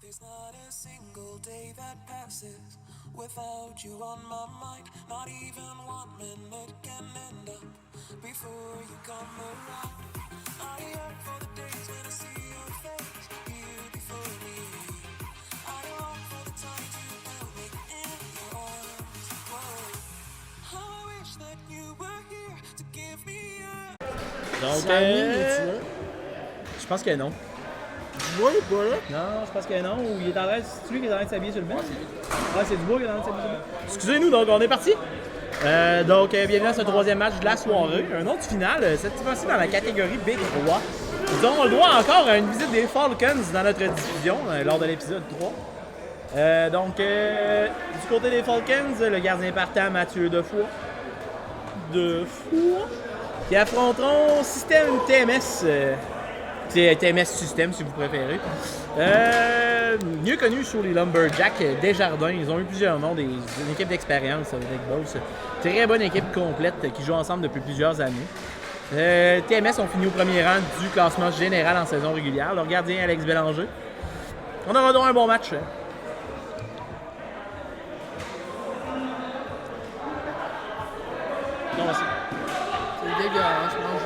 There's not a single day that passes without you on my mind. Not even 1 minute can end up before you come around. I yearn for the days when I see your face here before me. I long for the time you held me in your arms. Whoa. How I wish that you were here to give me a... Donc, je pense que non. Dubois est pas là? Non, je pense que non. Ou il est en train de... C'est lui qui est en train de s'habiller sur le banc? Ah, c'est Dubois qui est en train de s'habiller sur le banc. Excusez-nous, donc on est parti. Bienvenue à ce troisième match de la soirée. Un autre final, cette fois-ci dans la catégorie Big 3. Nous avons le droit encore à une visite des Falcons dans notre diffusion lors de l'épisode 3. Du côté des Falcons, le gardien partant Mathieu Defoy. Qui affronteront Système TMS. C'est TMS System si vous préférez. Mieux connu sur les Lumberjacks Desjardins. Ils ont eu plusieurs noms, une équipe d'expérience avec Boss. Très bonne équipe complète qui joue ensemble depuis plusieurs années. TMS ont fini au premier rang du classement général en saison régulière. Leur gardien Alex Bélanger. On aura donc un bon match. C'est dégueulasse, mange.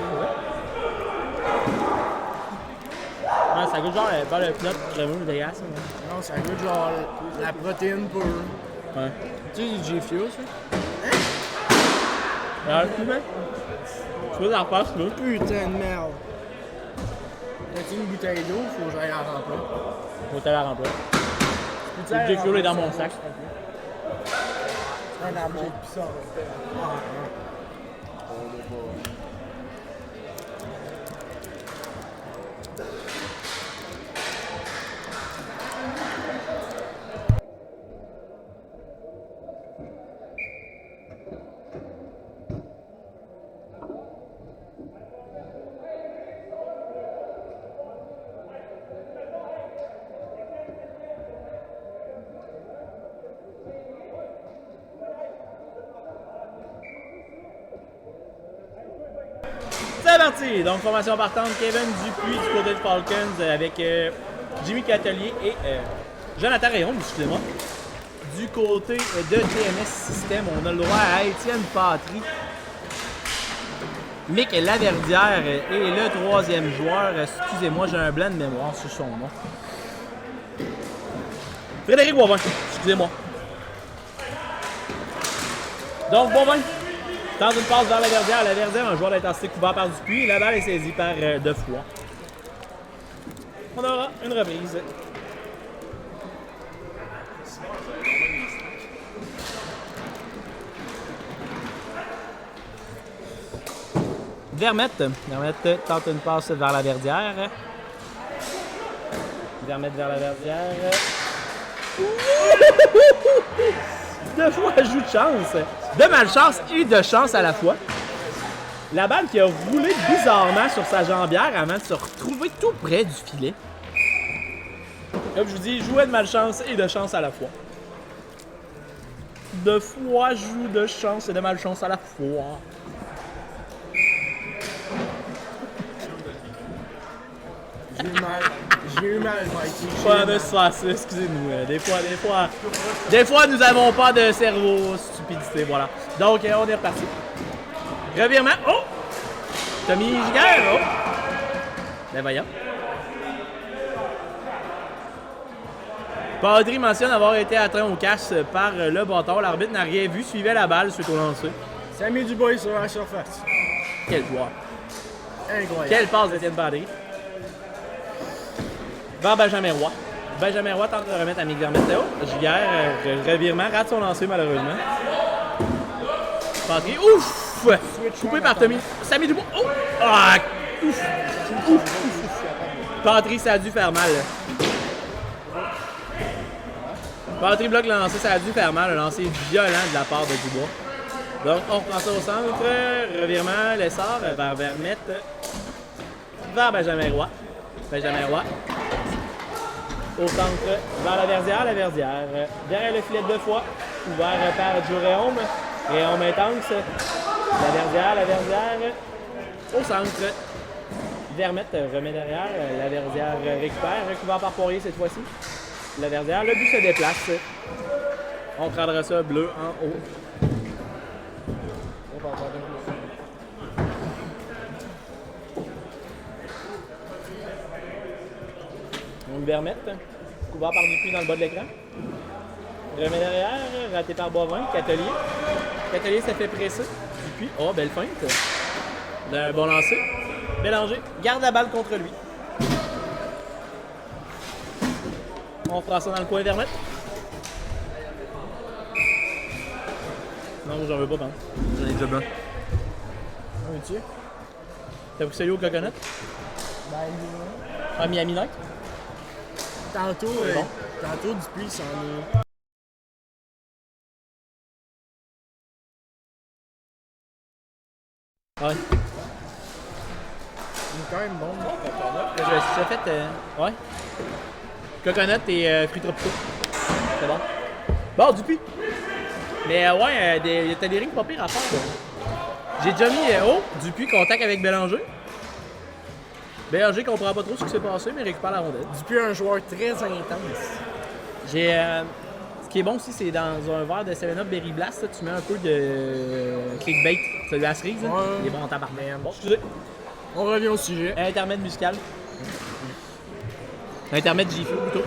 Ouais, ça goûte genre pas le plat crémeux dégueulasse. Non, ça goûte genre la protéine pure. Ouais. Tu sais, du G-Fuel, ça? Alors, tu veux? Tu veux la repasse, là? Putain de merde. As-tu une bouteille d'eau? Faut que j'aille la remplir. Faut que tu la remplir. Le G-Fuel est dans mon sac. Un amour. C'est parti! Donc, formation partante, Kevin Dupuis du côté de Falcons avec Jimmy Catelier et Jonathan Rayon, excusez-moi. Du côté de TMS System, on a le droit à Étienne Patry, Mick Laverdière et le troisième joueur, excusez-moi, j'ai un blanc de mémoire sur son nom. Frédéric Boivin, excusez-moi. Donc, Boivin tente une passe vers Laverdière. Laverdière, un joueur d'intensité couvert par Dupuis. La balle est saisie par Defoy. On aura une reprise. Vermette tente une passe vers Laverdière. Vermette vers Laverdière. Defoy joue de chance. De malchance et de chance à la fois. La balle qui a roulé bizarrement sur sa jambière avant de se retrouver tout près du filet. Comme je vous dis, il jouait de malchance et de chance à la fois. Defoy joue de chance et de malchance à la fois. J'ai eu mal, Mikey. Pas de stress, excusez-nous. Des fois, nous n'avons pas de cerveau, stupidité, voilà. Donc, on est reparti. Revirement. Oh! Tommy Giguère, oh! Ben voyons. Padry mentionne avoir été atteint au casque par le bâton. L'arbitre n'a rien vu, suivait la balle suite au lancer. Sammy Dubois sur la surface. Quel joueur. Incroyable. Quelle passe d'Étienne Padry. Vers Benjamin Roy. Benjamin Roy tente de remettre à Mick Vermette. Oh, Giguère, revirement, rate son lancer malheureusement. Padry, ouf! Coupé par Tommy. Sammy Dubois. Oh! Ah! Ouf! Padry, ça a dû faire mal. Padry bloque le lancer, ça a dû faire mal. Le lancer violent de la part de Dubois. Donc, on reprend ça au centre. Revirement, l'essor vers Vermette. Vers Benjamin Roy. Benjamin Roy. Au centre, vers Laverdière. Derrière le filet de Defoy, ouvert par Joe Réaume. Réaume intense. Laverdière. Au centre. Vermette remet derrière. Laverdière récupère. Recouvert par Poirier cette fois-ci. La verdière. Le but se déplace. On prendra ça bleu en haut. Une vermette, couvert par Dupuis dans le bas de l'écran. Remet derrière, raté par Boivin, Catelier. Catelier s'est fait presser. Dupuis, oh, belle feinte. Un bon lancer. Bélanger, garde la balle contre lui. On fera ça dans le coin vermette. Non, j'en veux pas, ben. J'en ai déjà blanc. Un tir. T'as pris celui au coconut? Ben, Ah, Miami Night? tantôt, Bon. tantôt, Dupuis s'en est. Ouais. Il est quand même bon. J'ai fait. Ouais. Coconut et fruits tropicaux. C'est bon. Bon, Dupuis. Mais ouais, t'as des rings pas pires à faire. Là. J'ai déjà mis Dupuis, contact avec Bélanger. Bélanger comprend pas trop ce qui s'est passé, mais récupère la rondelle. Dupuis est un joueur très intense. J'ai. Ce qui est bon aussi, c'est dans un verre de 7-Up Berry Blast, là, tu mets un peu de clickbait. C'est de la cerise. Là. Ouais. Il est bon en tabarnak. Bon, excusez. On revient au sujet. Intermède musical. Intermède J-Flu plutôt.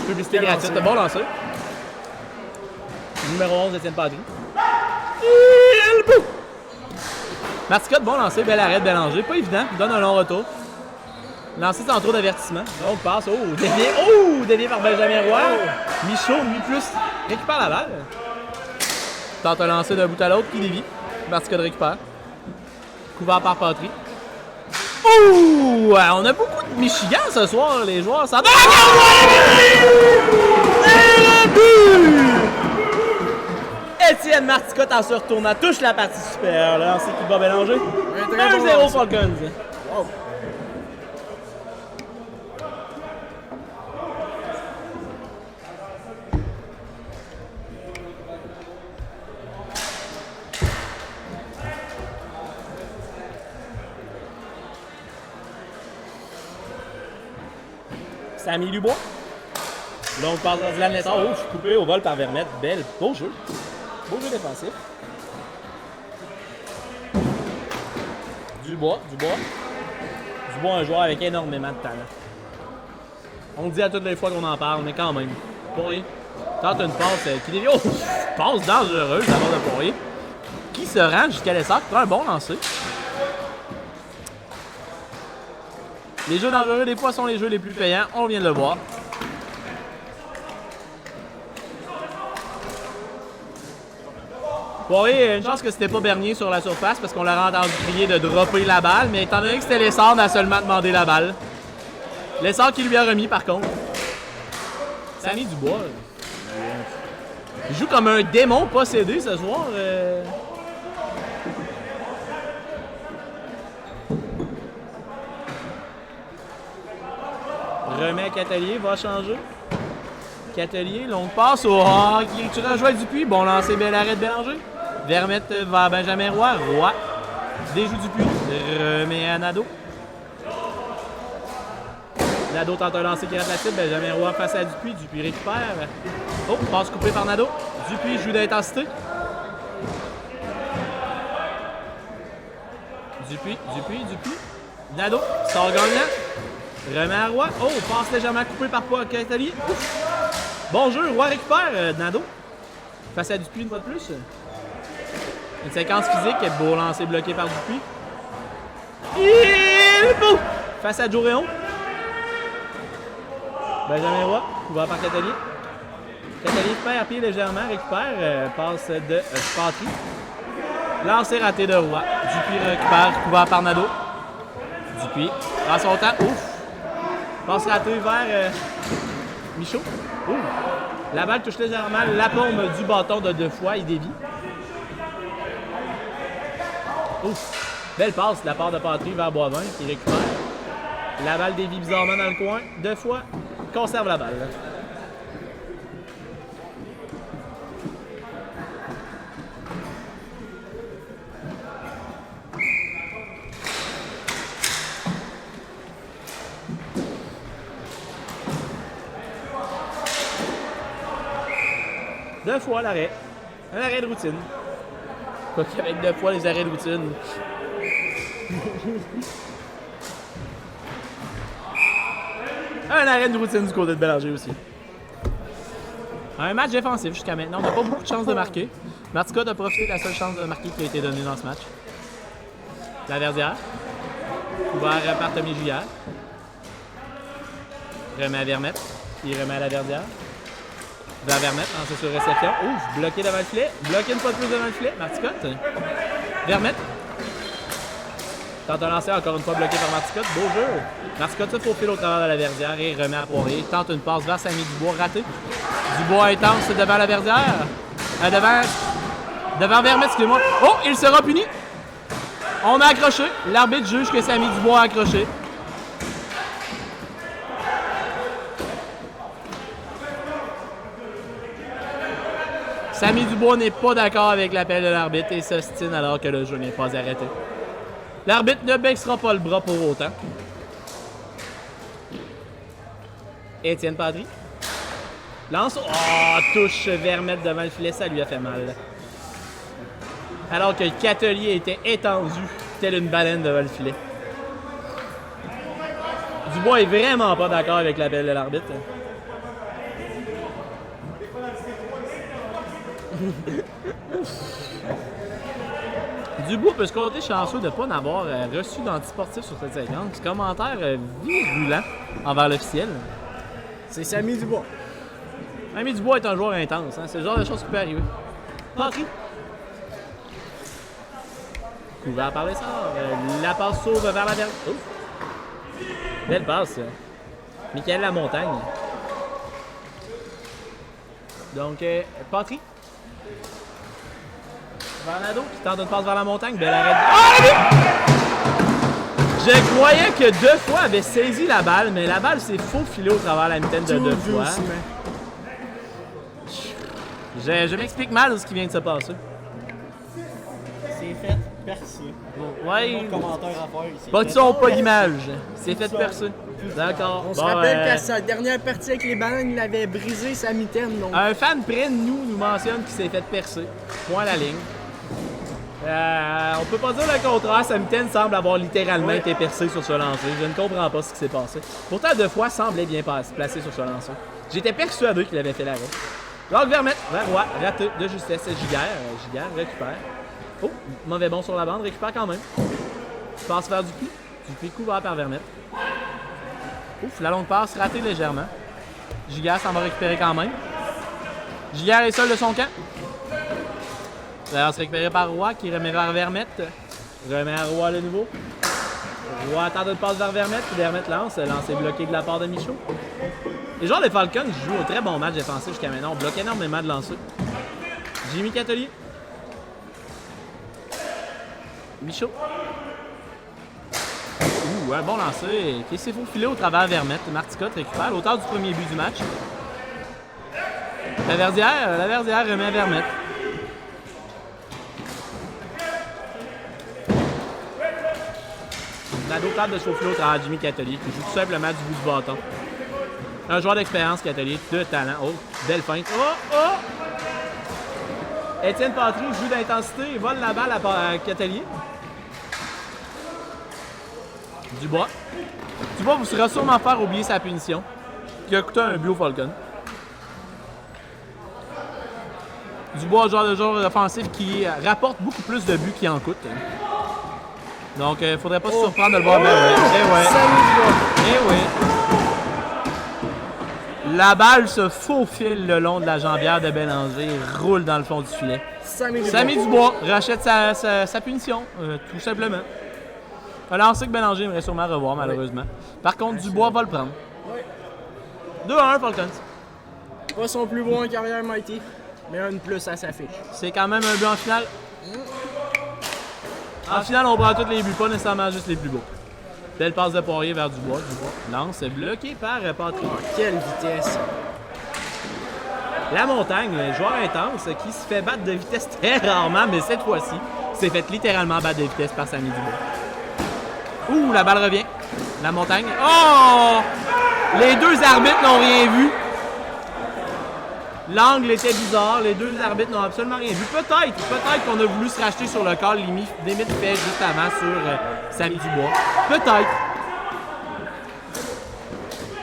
Publicité Quel gratuite. lancer. Bon lancer. Numéro 11, Étienne Padry. Marticotte, bon lancer. Bel arrêt de Bélanger. Pas évident. Il donne un long retour. Lancé sans trop d'avertissement. On passe. Oh, dévié. Oh, dévié par Benjamin Roy. Michaud, mi-plus. Récupère la balle. Tente un lancer d'un bout à l'autre. Qui dévie. Marticotte récupère. Couvert par Patry. Ouh! On a beaucoup de Michigan ce soir, les joueurs. Ça donne le but! Étienne Marticotte en se retournant touche la partie supérieure. Là, c'est qui va Bélanger. 1-0 Falcons. Wow. Samy Dubois. Donc, passe à Dylan Lessard. Oh, je suis coupé au vol par Vermette. Belle. Beau jeu. Beau jeu défensif. Dubois. Dubois, un joueur avec énormément de talent. On le dit à toutes les fois qu'on en parle, mais quand même. Poirier. Tente une passe qui dévie. Oh! Passe dangereuse de la part de Poirier. Qui se rend jusqu'à Lessard. Prend un bon lancer. Les jeux dangereux, des fois, sont les jeux les plus payants. On vient de le voir. Poirier, une chance que c'était pas Bernier sur la surface parce qu'on l'aurait entendu crier de dropper la balle. Mais étant donné que c'était Lessard, on a seulement demandé la balle. Lessard qui lui a remis, par contre. Samy Dubois. Il joue comme un démon possédé ce soir. Remet Catelier, va changer. Catelier, longue passe au tu rejoins Dupuis. Bon lancer, bel arrêt de Bélanger. Vermette vers Benjamin Roy. Roy déjoue Dupuis. Remet à Nadeau. Nadeau tente un lancer qui rate la cible. Benjamin Roy face à Dupuis. Dupuis récupère. Oh, passe coupée par Nadeau. Dupuis joue d'intensité. Dupuis. Nadeau sort gagnant. Remet à Roy. Oh, passe légèrement coupé par Catelier. Bon jeu, Roy récupère Nadeau. Face à Dupuis une fois de plus. Une séquence physique, beau lancer bloqué par Dupuis. Face à Joe Réon. Benjamin Roy, couvert par Catelier. Catelier perd à pied légèrement, récupère, passe de Patry. Lancer raté de Roy. Dupuis récupère, couvert par Nadeau. Dupuis prend son temps. Ouf! Passe raté vers Michaud. Ouh. La balle touche légèrement la paume du bâton de deux fois. Il dévie. Ouf. Belle passe de la part de Patry vers Boivin qui récupère. La balle dévie bizarrement dans le coin. Deux fois. Conserve la balle. 2 fois l'arrêt. Un arrêt de routine. Quoi qu'avec 2 fois les arrêts de routine. Un arrêt de routine du côté de Bélanger aussi. Un match défensif jusqu'à maintenant. On n'a pas beaucoup de chances de marquer. Marticotte a profité de la seule chance de marquer qui a été donnée dans ce match. La Verdière. Couvert par Tommy Juillard. Remet à Vermette. Il remet à la Verdière. Va Vermette, lancé sur réception. Ouf, bloqué devant le filet. Bloqué une fois de plus devant le filet. Marticotte. Vermette. Tente un lancer, encore une fois bloqué par Marticotte. Beau jeu. Marticotte se faufile au travers de la Verdière et remet à Poirier. Tente une passe vers Samy Dubois, raté. Dubois intense devant la Verdière. Devant Vermette, excusez-moi. Oh, il sera puni. On a accroché. L'arbitre juge que Samy Dubois a accroché. Samy Dubois n'est pas d'accord avec l'appel de l'arbitre et s'ostine alors que le jeu n'est pas arrêté. L'arbitre ne baissera pas le bras pour autant. Étienne Patry. Lance. Oh, touche Vermette devant le filet, ça lui a fait mal. Alors que le Catelier était étendu, tel une baleine devant le filet. Dubois est vraiment pas d'accord avec l'appel de l'arbitre. Dubois peut se compter chanceux de ne pas n'avoir reçu d'antisportif sur cette séquence. Commentaire virulent envers l'officiel. C'est Samy Dubois. Samy Dubois est un joueur intense. Hein? C'est le genre de choses qui peut arriver. Patry. Couvert par l'essor. La passe sauve vers la dernière. Belle passe. Michael Lamontagne. Donc, Patry. Varnado qui tente une passe vers la montagne. Belle arrêt. Je croyais que 2 fois avait saisi la balle, mais la balle s'est faufilée au travers la mitaine de 2 fois. Je m'explique mal ce qui vient de se passer. C'est fait percer. Ouais. Commentaire à faire ici. Pas de son, pas d'image. C'est fait percer. D'accord. On se rappelle qu'à sa dernière partie avec les bananes, il avait brisé sa mitaine. Donc... Un fan près de nous mentionne qu'il s'est fait percer. Point à la ligne. On peut pas dire le contraire. Sa mitaine semble avoir littéralement été percée sur ce lancer. Je ne comprends pas ce qui s'est passé. Pourtant, 2 fois semblait bien placé sur ce lancer. J'étais persuadé qu'il avait fait l'arrêt. Donc Vermette, Verroy, raté de justesse. Giguère. Giguère récupère. Oh, mauvais bon sur la bande, récupère quand même. Passe vers Dupuis. Dupuis couvert par Vermette. Ouf, la longue passe ratée légèrement. Giguère s'en va récupérer quand même. Giguère est seul de son camp. D'ailleurs, c'est récupéré par Roy qui remet vers Vermette. Remet à Roy le nouveau. Roy tente de passe vers Vermette. Puis Vermette lance. Lance est bloqué de la part de Michaud. Les joueurs des Falcons jouent un très bon match défensif jusqu'à maintenant. On bloque énormément de lancers. Jimmy Catelier. Michaud. Ouh, un bon lancer. Qui s'est faufilé au travers Vermette. Marticotte récupère l'auteur du premier but du match. La Verdière remet à Vermette. Nado tente de se faufiler au travers Jimmy Catelier qui joue tout simplement du bout du bâton. Un joueur d'expérience, Catelier, de talent. Oh, belle feinte. Oh, oh! Étienne Patry joue d'intensité et vole la balle à Catelier. Dubois. Dubois vous sera sûrement faire oublier sa punition, qui a coûté un but au Falcon. Dubois, genre de joueur offensif qui rapporte beaucoup plus de buts qu'il en coûte. Donc, il faudrait pas se surprendre de le voir. Eh oui. La balle se faufile le long de la jambière de Bélanger et roule dans le fond du filet. Samy Dubois rachète sa punition, tout simplement. Un lancer que Bélanger aimerait sûrement revoir, malheureusement. Par contre, Dubois va le prendre. 2-1, Falcons. Pas son plus beau en carrière, Mighty, mais un de plus à sa fiche. C'est quand même un but en finale. En finale, on prend tous les buts, pas nécessairement juste les plus beaux. Belle passe de Poirier vers Dubois. Lance bloqué par Patry. Oh, quelle vitesse! La montagne, un joueur intense qui se fait battre de vitesse très rarement, mais cette fois-ci, s'est fait littéralement battre de vitesse par Samy Dubois. Ouh, la balle revient. La montagne. Oh! Les deux arbitres n'ont rien vu. L'angle était bizarre, les deux arbitres n'ont absolument rien vu. Peut-être qu'on a voulu se racheter sur le call limite fait juste avant sur Samy Dubois. Peut-être.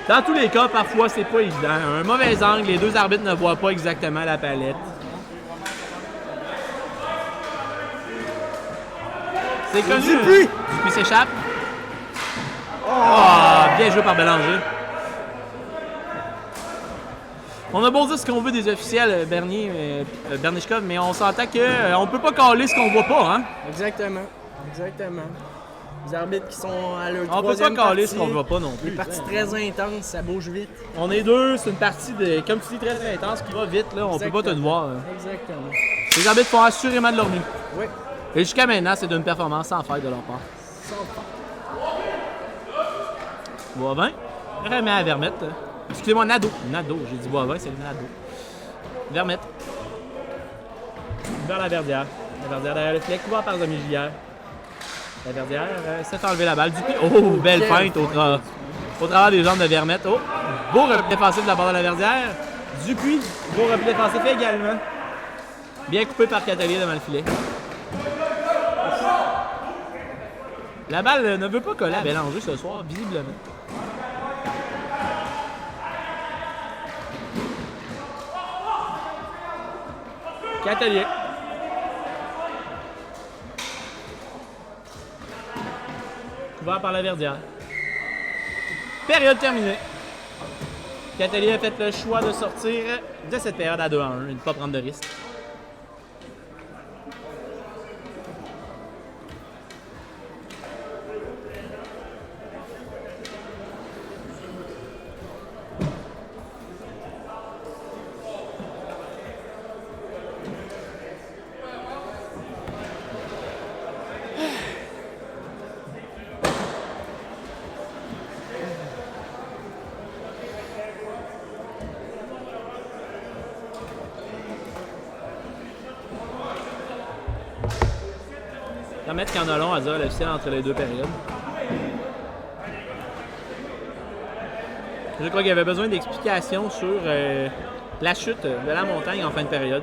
Dans tous les cas, parfois, c'est pas évident. Un mauvais angle, les deux arbitres ne voient pas exactement la palette. C'est connu. Dupuis s'échappe. Bien joué par Bélanger. On a beau dire ce qu'on veut des officiels, Bernichkov, mais on s'entend qu'on ne peut pas caler ce qu'on voit pas, hein? Exactement. Les arbitres qui sont à leur on troisième peut pas caler partie, ce qu'on voit pas non plus. Des parties très intenses, ça bouge vite. On est deux, c'est une partie, comme tu dis, très intense qui va vite, là. On peut pas tout voir. Hein. Exactement. Les arbitres font assurément de leur mieux. Oui. Et jusqu'à maintenant, c'est d'une performance sans faille de leur part. Boivin remet à Vermette. Excusez-moi, Nadeau, j'ai dit Boivin, c'est le Nadeau. Vermette. Vers la Verdière. La Verdière derrière le filet, couvert par Zomi Giguère. La Verdière s'est enlevé la balle. Dupuis. Oh, belle feinte au travers des jambes de Vermette. Oh, beau repli défensif de la part de la Verdière. Dupuis, beau repli défensif également. Bien coupé par Catelier devant le filet. La balle ne veut pas coller à Bélanger ce soir, visiblement. Catelier. Couvert par la Verdière. Période terminée. Catelier a fait le choix de sortir de cette période à 2-1 et de ne pas prendre de risque. Mettre Canelon à dire à l'officiel entre les deux périodes. Je crois qu'il y avait besoin d'explications sur la chute de la montagne en fin de période.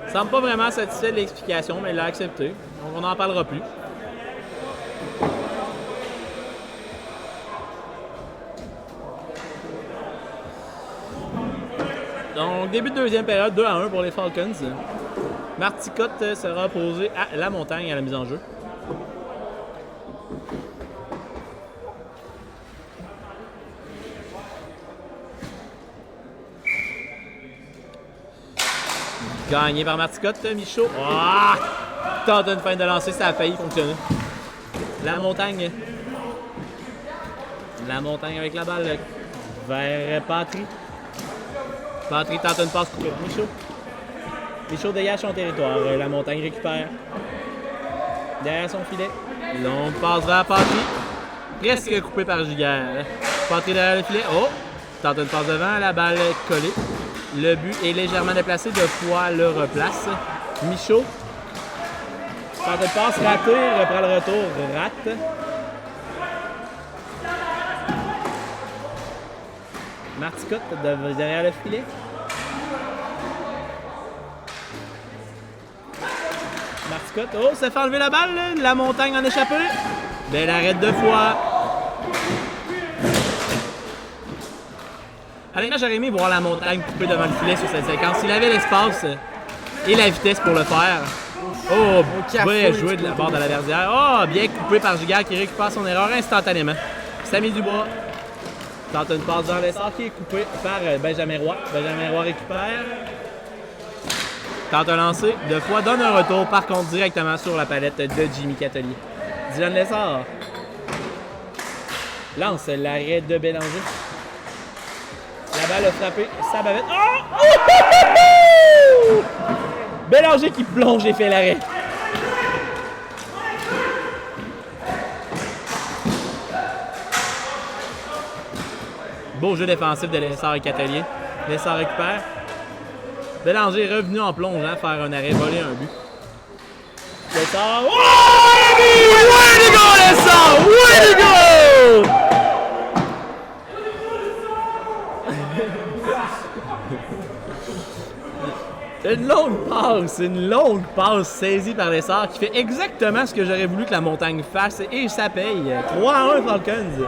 Il semble pas vraiment satisfait de l'explication, mais il l'a accepté. Donc on n'en parlera plus. Donc, début de deuxième période, 2-1 pour les Falcons. Marticotte sera opposé à la montagne à la mise en jeu. Gagné par Marticotte, Michaud. Tente une fin de lancer, ça a failli fonctionner. La montagne. La montagne avec la balle vers Patry. Patry tente une passe coupée. Michaud dégage son territoire. La montagne récupère. Derrière son filet. Longue passe vers Patry. Presque coupé par Giguère. Patry derrière le filet. Oh! Tente une passe devant. La balle collée. Le but est légèrement déplacé. De fois le replace. Michaud. Tente une passe ratée. Reprend le retour. Rate. Marticotte derrière le filet. Marticotte. Oh, ça fait enlever la balle. Là. La montagne en échappée. Belle arrête deux fois. Honnêtement, j'aurais aimé voir la montagne coupée devant le filet sur cette séquence. Il avait l'espace et la vitesse pour le faire. Oh, bien joué de la part de la Verdière. Oh, bien coupé par Giguère qui récupère son erreur instantanément. Samy Dubois tente une passe dans l'essor qui est coupé par Benjamin Roy. Benjamin Roy récupère. Tente un lancer. Deux fois donne un retour, par contre, directement sur la palette de Jimmy Catelier. Dylan Lessard lance l'arrêt de Bélanger. La balle a frappé sa bavette. Oh! Bélanger qui plonge et fait l'arrêt. Beau jeu défensif de Lessard et Catelier. Lessard récupère. Bélanger est revenu en plongeant faire un arrêt, voler un but. Lessard. Oh! Way to go, Lessard! Way to go! Une longue passe saisie par Lessard qui fait exactement ce que j'aurais voulu que la montagne fasse et ça paye. 3-1 Falcons.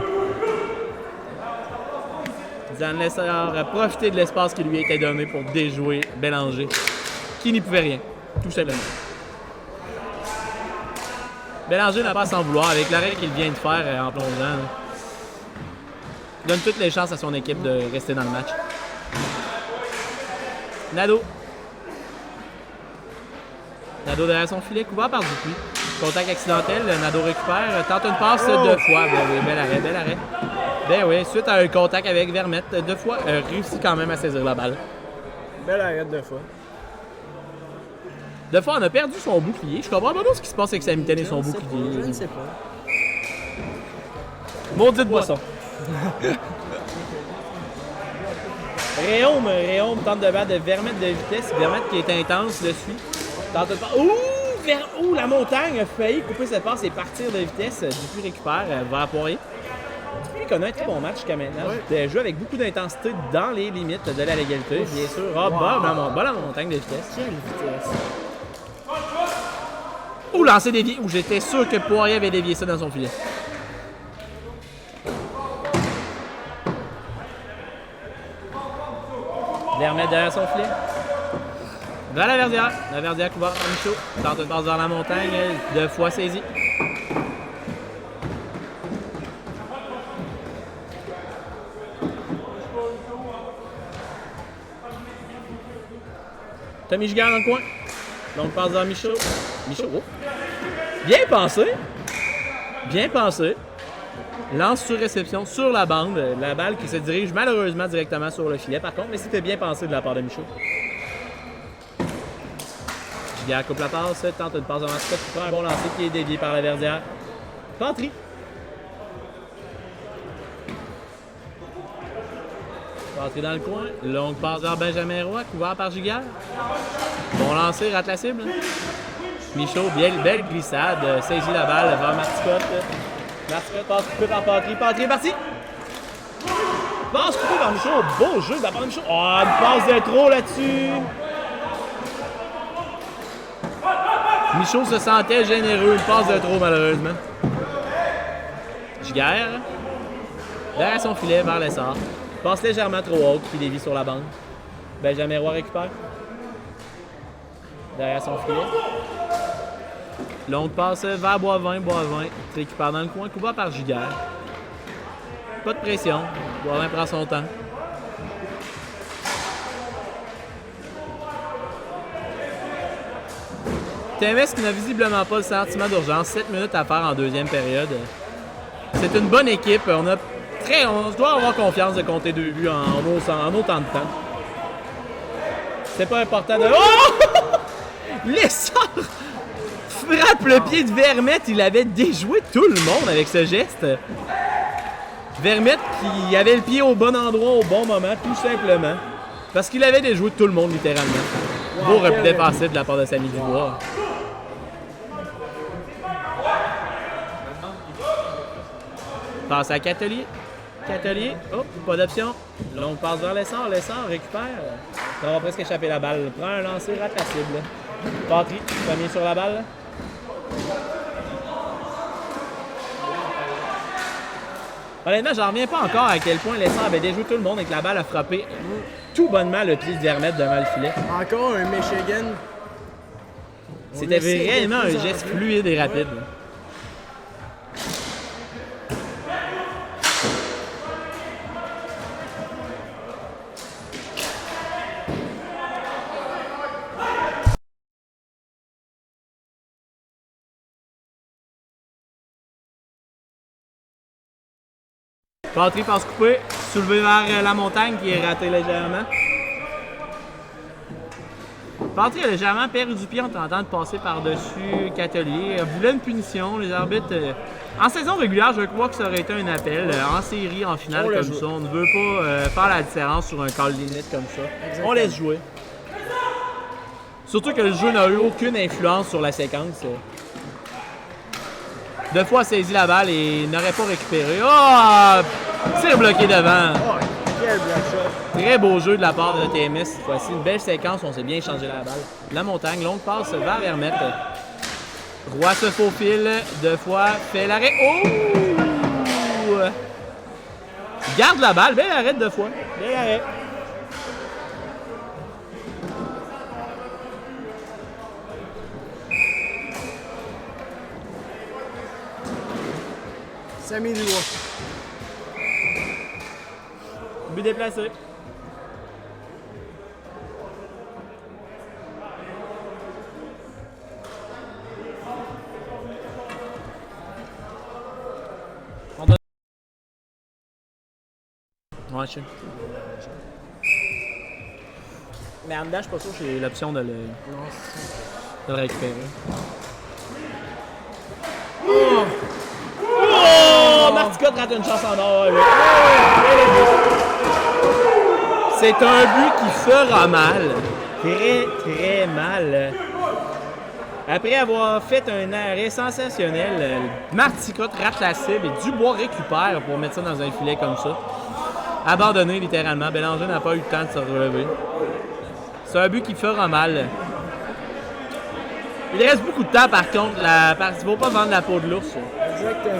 Dylan Lessard a profité de l'espace qui lui a été donné pour déjouer Bélanger, qui n'y pouvait rien, tout simplement. Bélanger n'a pas à s'en vouloir avec l'arrêt qu'il vient de faire en plongeant. Il donne toutes les chances à son équipe de rester dans le match. Nadeau. Nadeau derrière son filet, couvert par Dupuis. Contact accidentel, Nadeau récupère, tente une passe 2 fois. Ben oui, bel arrêt. Ben oui, suite à un contact avec Vermette 2 fois, réussit quand même à saisir la balle. Bel arrêt 2 fois. 2 fois, on a perdu son bouclier. Je comprends pas ce qui se passe avec sa mitaine et son bouclier. Je ne sais pas. Maudite boisson. Réaume tente de battre de Vermette de vitesse. Vermette qui est intense le suit. Tente de pas. Ouh, la montagne a failli couper cette passe et partir de vitesse. Dupuis récupère vers Poirier. Dupuis connaît un très bon match jusqu'à maintenant. Il joue avec beaucoup d'intensité dans les limites de la légalité, bien sûr. Bon la montagne de vitesse. Quelle vitesse. Lancer dévié. J'étais sûr que Poirier avait dévié ça dans son filet. Vermette derrière son filet. Vers la Verdière. La Verdière couvert par Michaud. Tente une passe vers la montagne. 2 fois saisie. Tommy Giguère dans le coin. Donc passe vers Michaud. Michaud, Bien pensé. Lance sur réception sur la bande. La balle qui se dirige malheureusement directement sur le filet par contre, mais c'était bien pensé de la part de Michaud. Giguère coupe la passe, tente une passe en mascotte qui prend un bon lancer qui est dévié par la Verdière. Patry. Patry dans le coin. Longue passe vers Benjamin Roy, couvert par Giguère. Bon lancer, rate la cible. Michaud, belle glissade, saisit la balle vers Marticotte. Marticotte passe coupé par Patry. Patry est parti! Passe coupé par Michaud. Beau jeu de la part de Michaud. Une passe de trop là-dessus. Michaud se sentait généreux. Une passe de trop, malheureusement. Giguère. Derrière son filet, vers Lessard. Passe légèrement trop haut, qui dévie sur la bande. Benjamin Roy récupère. Derrière son filet. Longue passe vers Boivin. Récupère dans le coin, couvert par Giguère. Pas de pression. Boivin prend son temps. TMS qui n'a visiblement pas le sentiment d'urgence. 7 minutes à faire en deuxième période. C'est une bonne équipe. On doit avoir confiance de compter 2 buts en autant de temps. C'est pas important de... Oh! Lessard frappe le pied de Vermette. Il avait déjoué tout le monde avec ce geste. Vermette qui avait le pied au bon endroit au bon moment, tout simplement. Parce qu'il avait déjoué tout le monde, littéralement. Beau repli défensif de la part de Samy Dubois. Passe à Catelier. Pas d'option. Longue passe vers Lessard. Lessard récupère. On va presque échapper la balle. Prend un lancer, rate la cible. Patry, premier sur la balle. Honnêtement, j'en reviens pas encore à quel point Lessard avait déjoué tout le monde et que la balle a frappé tout bonnement le pied de Vermette devant le filet. Encore un Michigan. C'était vraiment un geste fluide et rapide. Patry passe coupé, soulevé vers la montagne qui est raté légèrement. Patry a légèrement perdu du pied en tentant de passer par-dessus Catelier. Il voulait une punition. Les arbitres, en saison régulière, je crois que ça aurait été un appel. En série, en finale comme ça, on ne veut pas faire la différence sur un call limite comme ça. Exactement. On laisse jouer. Surtout que le jeu n'a eu aucune influence sur la séquence. Deux fois saisi la balle et n'aurait pas récupéré. Oh! Tir bloqué devant. Oh, quel block shot. Très beau jeu de la part de TMS cette fois-ci. Une belle séquence, on s'est bien échangé la balle. La montagne, longue passe vers Vermette. Roy se faufile, deux fois, fait l'arrêt. Oh! Garde la balle, bel arrêt deux fois. Bel arrêt. Samy Dubois. But déplacé. Ouais, je sais. Mais en dedans, je suis pas sûr que j'ai l'option de le récupérer. Oh! Oh! Marticotte rate une chance en or. Ouais. C'est un but qui fera mal. Très, très mal. Après avoir fait un arrêt sensationnel, Marticotte rate la cible et Dubois récupère pour mettre ça dans un filet comme ça. Abandonné littéralement. Bélanger n'a pas eu le temps de se relever. C'est un but qui fera mal. Il reste beaucoup de temps par contre. Il ne faut pas vendre la peau de l'ours. Exactement.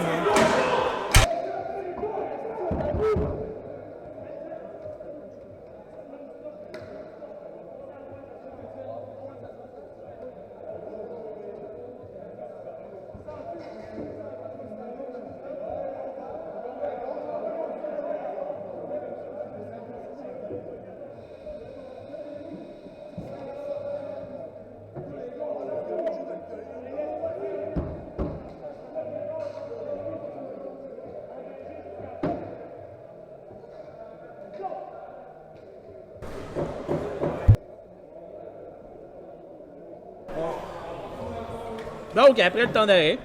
Donc, après le temps d'arrêt,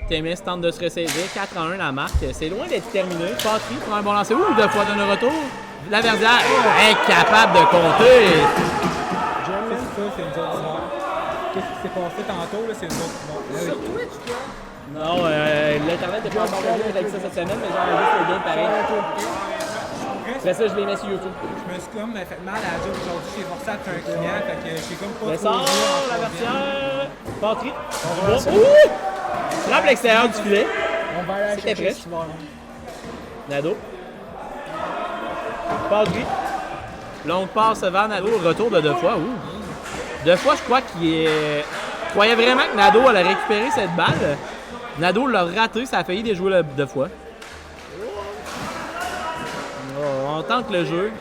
TMS tente de se ressaisir. 4-1 la marque. C'est loin d'être terminé. Patry prend un bon lancer. Ouh, deux fois de retour. La Verdière incapable de compter. Jamais ça, c'est une autre histoire. Qu'est-ce qui s'est passé tantôt, là, c'est une autre histoire. Sur Twitch, toi? Non, l'Internet n'est pas encore revenu avec ça cette semaine, mais j'ai juste le game pareil. Après ça, je les mets sur YouTube. Je me suis comme fait mal à la job aujourd'hui, j'ai forcé à faire un client, fait que j'ai comme pas Le trop sort, joué en la troisième. Verdière. Patry. Ouh! Frappe l'extérieur du filet. On va aller C'était chercher prêt. ce soir. Nado. Patry. Longue passe vers Nado. Retour de deux fois. Ouh. Deux fois, je crois qu'il croyait vraiment que Nado allait récupérer cette balle. Nado l'a raté. Ça a failli déjouer deux fois. Oh, on tente le jeu.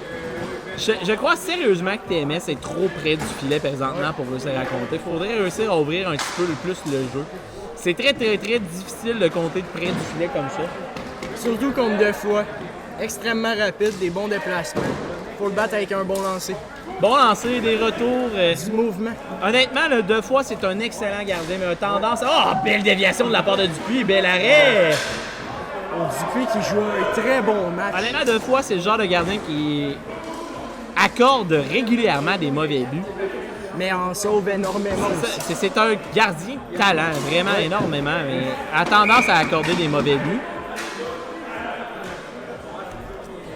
Je crois sérieusement que TMS est trop près du filet présentement pour réussir à compter. Il faudrait réussir à ouvrir un petit peu plus le jeu. C'est très, très, très difficile de compter de près du filet comme ça. Surtout contre deux fois. Extrêmement rapide, des bons déplacements. Faut le battre avec un bon lancer. Bon lancer, des retours. Du mouvement. Honnêtement, là, deux fois, c'est un excellent gardien, mais a tendance à... Oh, belle déviation de la part de Dupuis, bel arrêt! Dupuis qui joue un très bon match. Honnêtement, deux fois, c'est le genre de gardien qui accorde régulièrement des mauvais buts. Mais en sauve énormément aussi. C'est un gardien talent, vraiment énormément, mais a tendance à accorder des mauvais buts.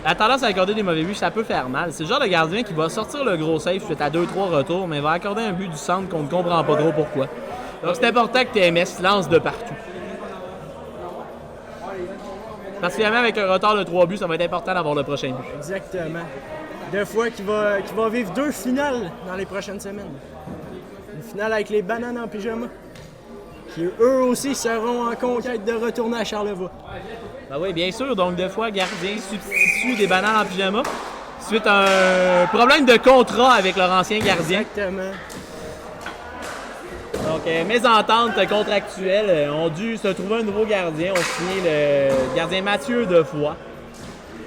La tendance à accorder des mauvais buts, ça peut faire mal. C'est le genre de gardien qui va sortir le gros save suite à 2-3 retours, mais va accorder un but du centre qu'on ne comprend pas trop pourquoi. Donc c'est important que TMS lance de partout. Parce que finalement, avec un retard de 3 buts, ça va être important d'avoir le prochain but. Exactement. Deux fois qui va vivre deux finales dans les prochaines semaines. Une finale avec les bananes en pyjama. Qui eux aussi seront en conquête de retourner à Charlevoix. Ben oui, bien sûr. Donc, deux fois, gardien substitut des bananes en pyjama. Suite à un problème de contrat avec leur ancien gardien. Exactement. Donc, mésentente contractuelle. On dû se trouver un nouveau gardien. On signé le gardien Mathieu Defoy.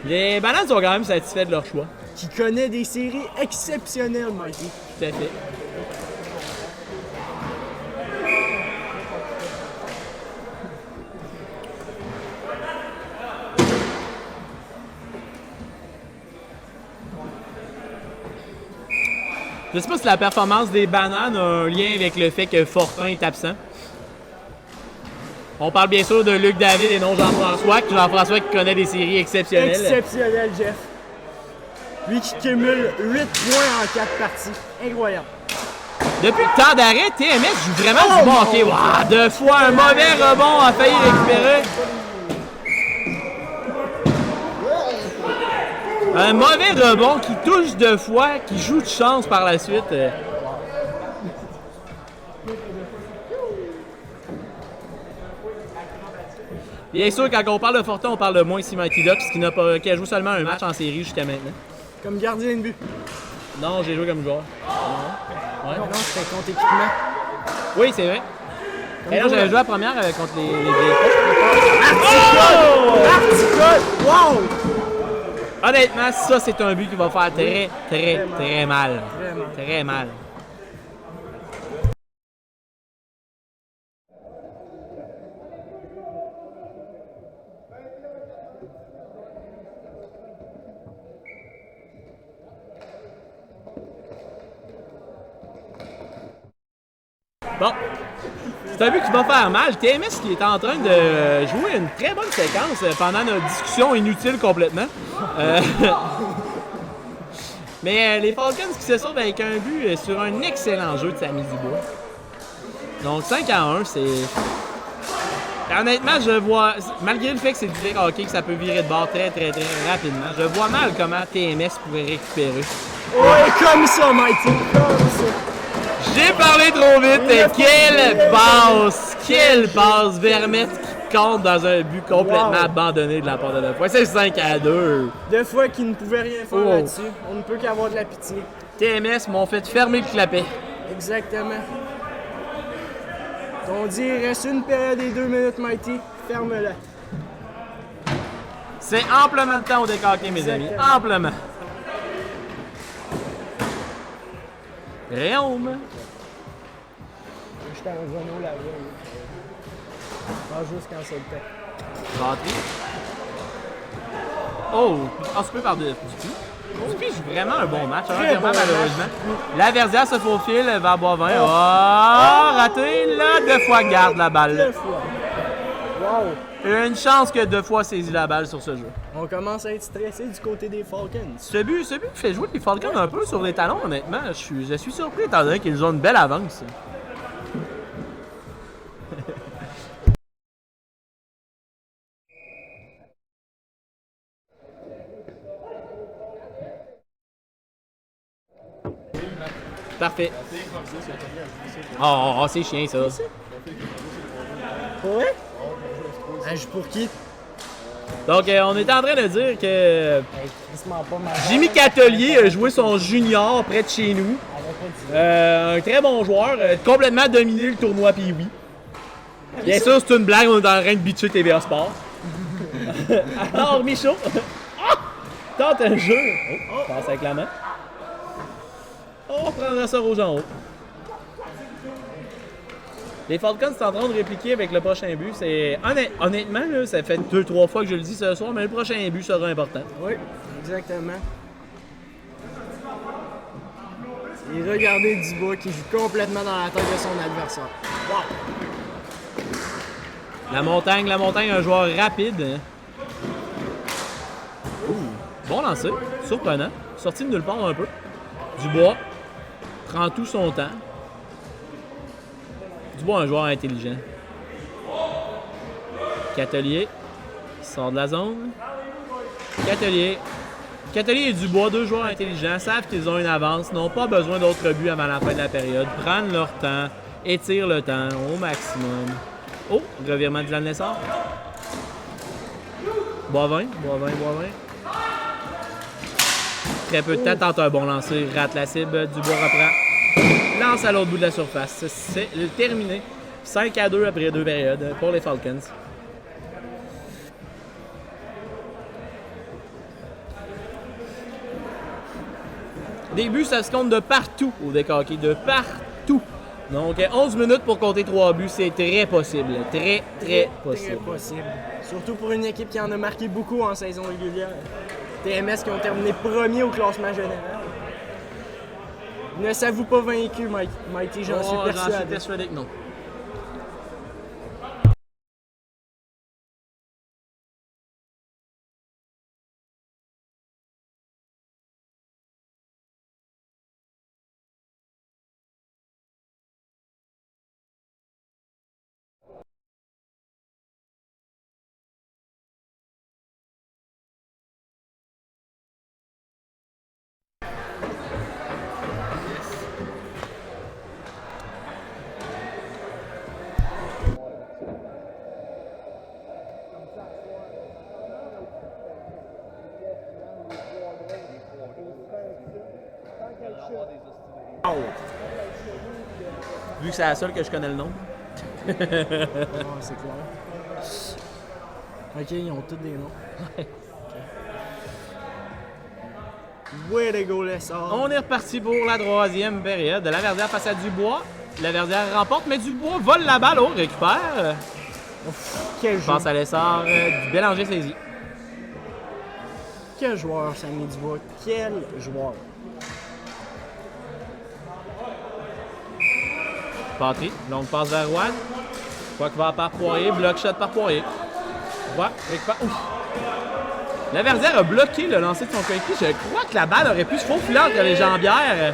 Les bananes sont quand même satisfaits de leur choix. Qui connaît des séries exceptionnelles, Mikey. Tout à fait. Je sais pas si la performance des bananes a un lien avec le fait que Fortin est absent. On parle bien sûr de Luc David et non Jean-François. Jean-François qui connaît des séries exceptionnelles. Exceptionnel, Jeff. Lui qui cumule 8 points en 4 parties. Incroyable. Depuis le temps d'arrêt, TMS joue vraiment du bon hockey. Wow, 2 fois un mauvais rebond, a failli récupérer. Un mauvais rebond qui touche 2 fois, qui joue de chance par la suite. Bien sûr, quand on parle de Fortin, on parle de moins Mighty Ducks qui a joué seulement un match en série jusqu'à maintenant. Comme gardien de but. Non, j'ai joué comme joueur. Ouais. Non, c'était contre équipement. Oui, c'est vrai. Et là, j'avais joué la première contre les Articole! Wow! Honnêtement, ça, c'est un but qui va faire très mal. Vraiment. Très mal. Bon, c'est un but qui va faire mal. TMS qui est en train de jouer une très bonne séquence pendant notre discussion inutile complètement. Mais les Falcons qui se sauvent avec un but sur un excellent jeu de Samy Dubois. Donc 5-1, c'est... Honnêtement, je vois, malgré le fait que c'est du vrai hockey, que ça peut virer de bord très rapidement, je vois mal comment TMS pourrait récupérer. Ouais, comme ça, Mighty, comme ça. J'ai parlé trop vite. Quelle passe! Vermette qui compte dans un but complètement abandonné de la part de Defoy. C'est 5-2. Defoy qui ne pouvait rien faire là-dessus. On ne peut qu'avoir de la pitié. TMS m'ont fait fermer le clapet. Exactement. On dit, il reste une période et 2 minutes, Mighty. Ferme-la. C'est amplement de temps au décaqué, mes amis. Amplement. Réaume. J'étais un Renault là-bas. Pas juste quand c'est le temps. Rentré. Oh! On se peut par Dupuis. Dupuis joue vraiment un bon match, vraiment malheureusement. La Verdière se faufile vers Boivin. Oh! Raté! Là, Defoy garde la balle. Defoy. Wow! Une chance que Defoy saisit la balle sur ce jeu. On commence à être stressé du côté des Falcons. Ce but fait jouer les Falcons un peu sur les talons, honnêtement. Je suis surpris étant donné qu'ils ont une belle avance. Parfait. Oh, c'est chiant ça. Ouais? Elle joue pour qui? Donc, on est en train de dire que Jimmy Catelier a joué son junior près de chez nous. Un très bon joueur, complètement dominé le tournoi Pee-Wee. Bien sûr, c'est une blague, on est en train de bitcher TVA Sport. Alors, Michaud, tente un jeu. Oh, passe avec la main. On prendra ça rouge en haut. Les Falcons sont en train de répliquer avec le prochain but. C'est honnêtement, là, ça fait 2-3 fois que je le dis ce soir, mais le prochain but sera important. Oui, exactement. Et regardez Dubois qui joue complètement dans la tête de son adversaire. Wow! La montagne, un joueur rapide. Ouh, bon lancer, surprenant. Sorti de nulle part un peu. Dubois prend tout son temps. Dubois, un joueur intelligent. Catelier sort de la zone. Catelier et Dubois, deux joueurs intelligents, savent qu'ils ont une avance, n'ont pas besoin d'autres buts avant la fin de la période, prennent leur temps, étirent le temps au maximum. Oh, revirement de la naissance. Boivin. Très peu de temps, tente un bon lancer, rate la cible, Dubois reprend. Lance à l'autre bout de la surface. C'est terminé. 5-2 après 2 périodes pour les Falcons. Des buts, ça se compte de partout au décaqué, de partout. Donc 11 minutes pour compter 3 buts, c'est très possible. Très possible. Très possible. Surtout pour une équipe qui en a marqué beaucoup en saison régulière. TMS qui ont terminé premier au classement général. Ne s'avoue pas vaincu, Mighty, j'en suis persuadé. J'en suis persuadé que non. Vu que c'est la seule que je connais le nom. Ouais, c'est clair. Ok, ils ont tous des noms. Way to go, les sorts. On est reparti pour la 3e période. Laverdière face à Dubois. Laverdière remporte, mais Dubois vole la balle. Oh, récupère. Quel jeu. Passe à l'essor du Bélanger saisi. Quel joueur, Sammy Dubois. Quel joueur. Patry, longue passe vers Rouen. Quoi que va par Poirier, bloc shot par Poirier. Ouais, récupère. Ouf. Laverdière a bloqué le lancer de son coéquipier. Je crois que la balle aurait pu se faufiler entre les jambières.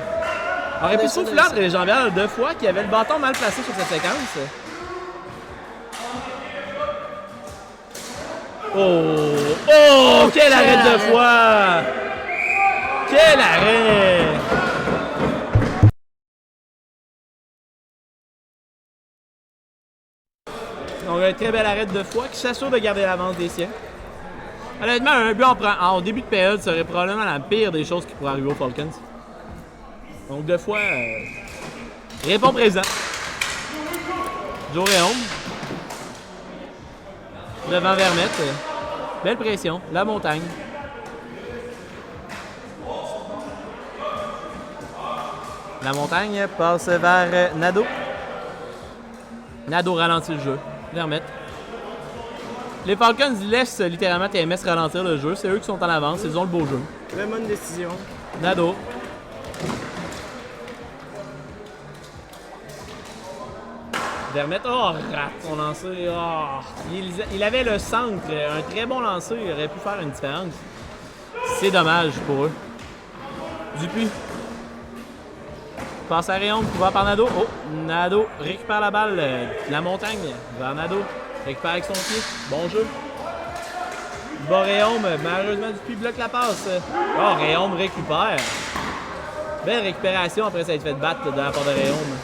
Aurait pu se faufiler entre les jambières 2 fois, qu'il avait le bâton mal placé sur cette séquence. Oh! Oh! Quel arrêt de fois! Quel arrêt! Donc, un très bel arrêt de foi qui s'assure de garder l'avance des siens. Honnêtement, un but en début de période serait probablement la pire des choses qui pourraient arriver aux Falcons. Donc, de fois, répond présent. Joe Réaume. Devant Vermette. Belle pression. La montagne. La montagne passe vers Nadeau. Nadeau ralentit le jeu. Vermette. Les Falcons laissent littéralement TMS ralentir le jeu. C'est eux qui sont en avance. Ils ont le beau jeu. Très bonne décision. Nadeau. Vermette. Oh, rate son lancer. Oh. Il avait le centre. Un très bon lancer. Il aurait pu faire une différence. C'est dommage pour eux. Dupuis. Passe à Réaume, couvert par Nadeau. Oh, Nadeau récupère la balle. La montagne vers Nadeau. Récupère avec son pied. Bon jeu. Bas Réaume. Malheureusement, Dupuis bloque la passe. Oh, Réaume récupère. Belle récupération après s'être fait battre de la part de Réaume.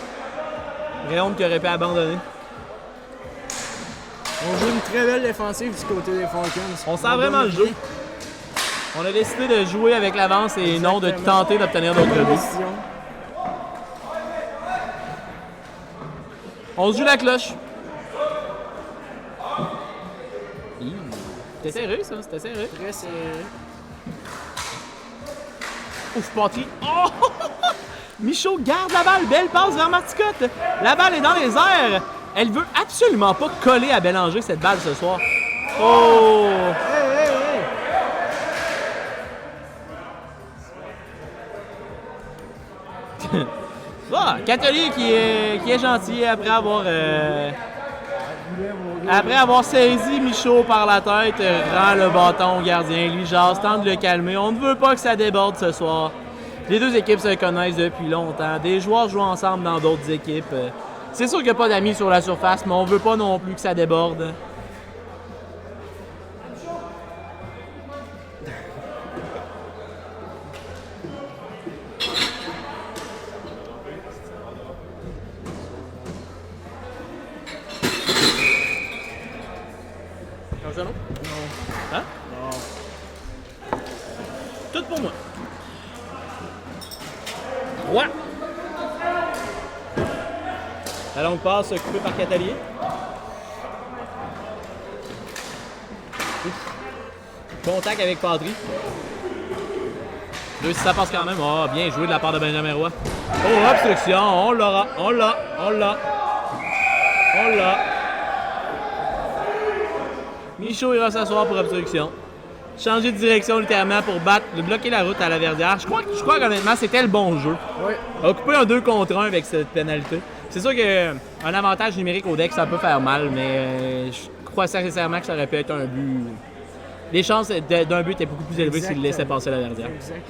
Réaume qui aurait pu abandonner. On joue une très belle défensive du côté des Falcons. On sent vraiment le jeu. On a décidé de jouer avec l'avance et non de tenter d'obtenir d'autres buts. On se joue la cloche. C'était serré, ça. C'était serré. Très serré. Ouf, Patry. Oh! Michaud garde la balle. Belle passe vers Marticotte. La balle est dans les airs. Elle veut absolument pas coller à Bélanger, cette balle, ce soir. Oh! Hey, hey, hey! Ah, Catelier qui est gentil après avoir saisi Michaud par la tête, rend le bâton au gardien, lui jase, tente de le calmer. On ne veut pas que ça déborde ce soir. Les deux équipes se connaissent depuis longtemps. Des joueurs jouent ensemble dans d'autres équipes. C'est sûr qu'il n'y a pas d'amis sur la surface, mais on ne veut pas non plus que ça déborde. Un genou? Non. Hein? Non. Tout pour moi. Ouais. La longue passe coupée par Catelier. Contact avec Patry. Si ça passe quand même. Oh, bien joué de la part de Benjamin Roy. Oh, obstruction. On l'aura. On l'a. On l'a. On l'a. Michaud ira s'asseoir pour obstruction. Changer de direction littéralement pour bloquer la route à Laverdière. Je crois qu'honnêtement, c'était le bon jeu. Oui. Occuper un 2 contre 1 avec cette pénalité. C'est sûr qu'un avantage numérique au deck, ça peut faire mal, mais je crois sincèrement que ça aurait pu être un but. Les chances d'un but étaient beaucoup plus élevées s'il laissait passer Laverdière. Exactement.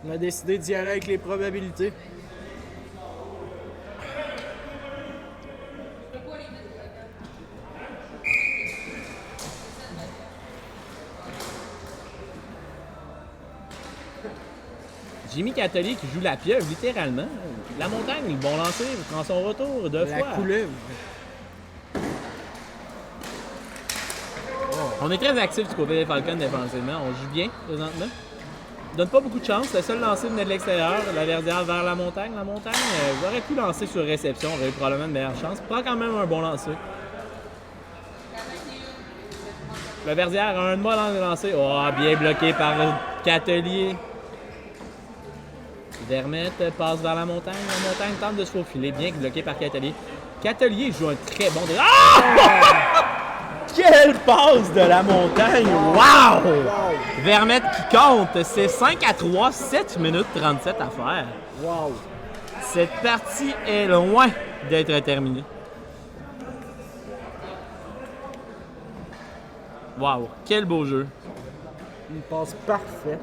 On a décidé d'y aller avec les probabilités. Jimmy Catelier qui joue la pieuvre, littéralement. La montagne, le bon lancer, prend son retour 2 fois. La couleuvre. On est très actifs du côté des Falcons défensivement. On joue bien présentement. Donne pas beaucoup de chance. Le seul lancer venait de l'extérieur. La Verdière vers la montagne. La montagne, j'aurais pu lancer sur réception. Aurait eu probablement une meilleure chance. Prend quand même un bon lancer. La Verdière a un de moi dans le lancer. Oh, bien bloqué par Catelier. Vermette passe vers la montagne. La montagne tente de se faufiler. Bien bloqué par Catelier. Catelier joue un très bon... Ah! Quelle passe de la montagne! Wow! Vermette qui compte. C'est 5-3, 7 minutes 37 à faire. Wow! Cette partie est loin d'être terminée. Wow! Quel beau jeu. Une passe parfaite.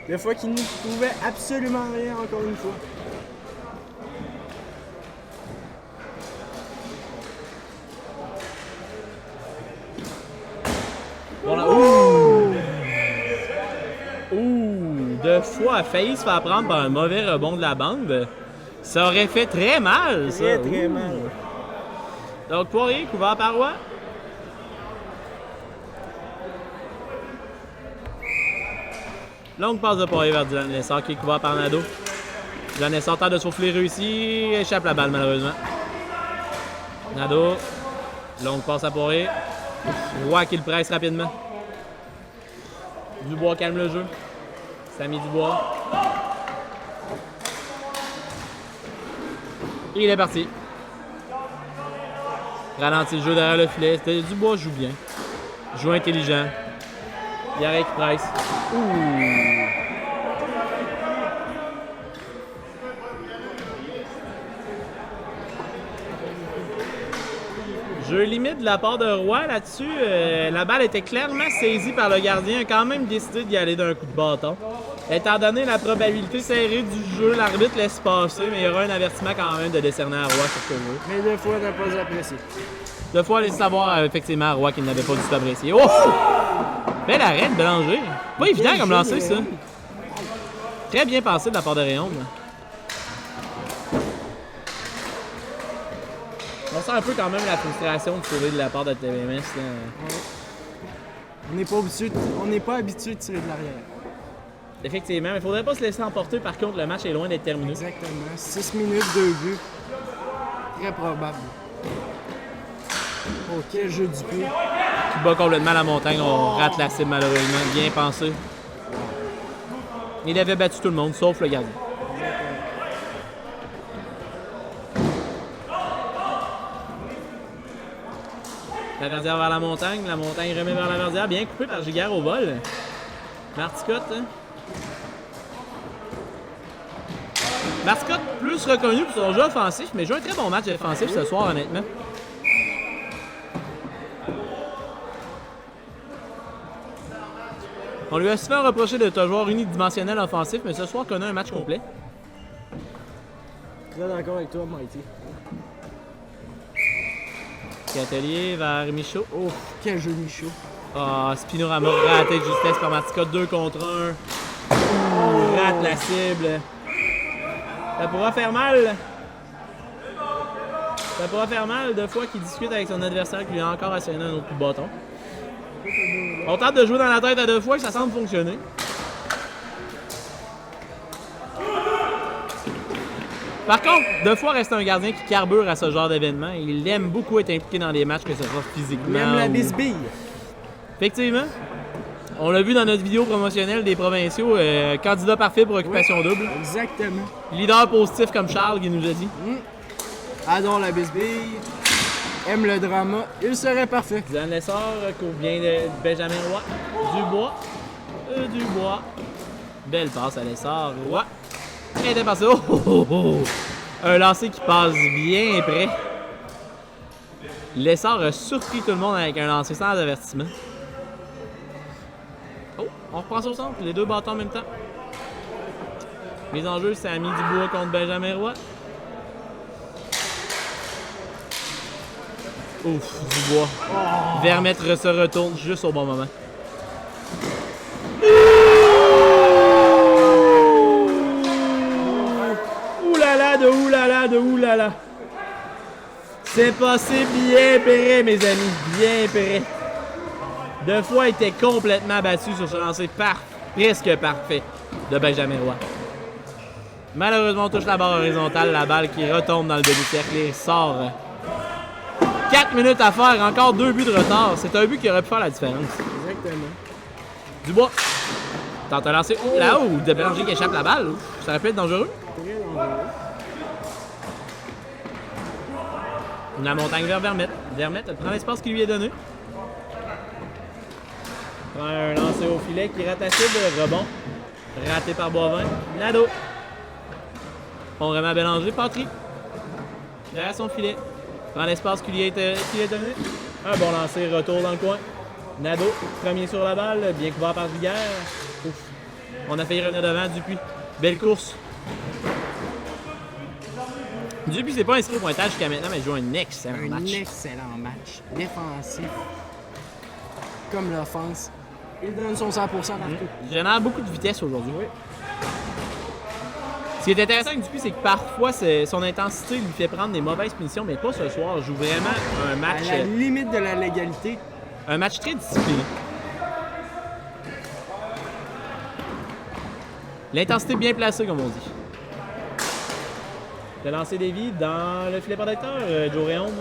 Des fois qu'il ne trouvait absolument rien encore une fois. Voilà. Ouh! Ouh! Deux fois, a failli se faire prendre par un mauvais rebond de la bande. Ça aurait fait très mal, ça. Très Ouh. mal. Donc, Poirier, couvert par Roy. Longue passe de Poirier vers Dylan Lessard qui est couvert par Nadeau. Dylan Lessard tente de souffler réussi. Échappe la balle, malheureusement. Nadeau. Longue passe à Poirier. Roy qui le presse rapidement. Dubois calme le jeu. Samy Dubois. Et il est parti. Ralentit le jeu derrière le filet. Dubois joue bien. Joue intelligent. Yarek qui presse. Ouh! Jeu limite de la part de Roy là-dessus. La balle était clairement saisie par le gardien. Il a quand même décidé d'y aller d'un coup de bâton. Étant donné la probabilité serrée du jeu, l'arbitre laisse passer, mais il y aura un avertissement quand même de décerner à Roy sur ce jeu. Mais deux fois, t'as pas apprécié. Deux fois, laisser savoir effectivement à Roy qu'il n'avait pas du tout apprécié. Oh! Bel arrêt de Bélanger. Pas évident comme lancer, ça. Très bien passé de la part de Réaume. On sent un peu quand même la frustration de tirer de la part de TVMS. Là. On n'est pas habitué de tirer de l'arrière. Effectivement, mais il faudrait pas se laisser emporter. Par contre, le match est loin d'être terminé. Exactement. 6 minutes, 2 buts. Très probable. Oh, quel jeu du pied. Qui bat complètement la montagne. On rate la cible malheureusement. Bien pensé. Il avait battu tout le monde, sauf le gardien. La Verdière vers la montagne remet vers la Verdière. Bien coupé par Giguère au vol. Marticotte. Hein? Marticotte plus reconnu pour son jeu offensif, mais joue un très bon match offensif ce soir, honnêtement. On lui a souvent reproché d'être un joueur unidimensionnel offensif, mais ce soir, qu'on a un match complet. Très d'accord avec toi, Mighty. Catelier vers Michaud. Oh, quel jeu Michaud. Ah, Spinorama raté de justesse par Marticotte, 2 contre 1. Ouh, rate la cible. Ça pourra faire mal. Ça pourra faire mal deux fois qu'il discute avec son adversaire qui lui a encore asséné un autre coup de bâton. On tente de jouer dans la tête à deux fois et ça semble fonctionner. Par contre, deux fois reste un gardien qui carbure à ce genre d'événement. Il aime beaucoup être impliqué dans les matchs, que ce soit physiquement. Il aime la ou... bisbille. Effectivement. On l'a vu dans notre vidéo promotionnelle des provinciaux, candidat parfait pour occupation double. Exactement. Leader positif comme Charles qui nous a dit. Adore la bisbille. Aime le drama. Il serait parfait. Dylan Lessard couvre bien de Benjamin Roy. Dubois. Belle passe à Lessard. Roy. Et était passé. Un lancer qui passe bien près. Lessard a surpris tout le monde avec un lancer sans avertissement. Oh, on reprend ça au centre. Les deux bâtons en même temps. Mise en jeu, Samy Dubois contre Benjamin Roy. Ouf, Dubois. Vermette se retourne juste au bon moment. Oulala. C'est passé bien près, mes amis. Bien près. Deux fois, il était complètement battu sur ce lancer presque parfait de Benjamin Roy. Malheureusement, on touche la barre horizontale, la balle qui retombe dans le demi-cercle et sort. 4 minutes à faire, encore 2 buts de retard. C'est un but qui aurait pu faire la différence. Exactement. Dubois tente un lancer là-haut, de Bélanger qui échappe la balle. Ouf, ça aurait pu être dangereux. Très dangereux. La montagne vers Vermette. Vermette prend l'espace qui lui est donné. Prend un lancer au filet qui rate la cible. Rebond. Raté par Boivin. Nadeau. On remet à Bélanger. Patry. Derrière son filet. Prend l'espace qui lui est donné. Un bon lancer. Retour dans le coin. Nadeau. Premier sur la balle. Bien couvert par Viguière. Ouf. On a failli revenir devant. Dupuis. Belle course. Dupuis c'est pas inscrit au pointage jusqu'à maintenant, mais il joue un excellent Un match. excellent match. Défensif. Comme l'offense. Il donne son 100% partout. Il génère beaucoup de vitesse aujourd'hui. Ce qui est intéressant avec Dupuis, c'est que parfois son intensité lui fait prendre des mauvaises punitions, mais pas ce soir. Il joue vraiment un match, À la limite de la légalité. un match très discipliné. L'intensité bien placée, comme on dit. Le lancer Davy dans le filet protecteur. Joe Réaume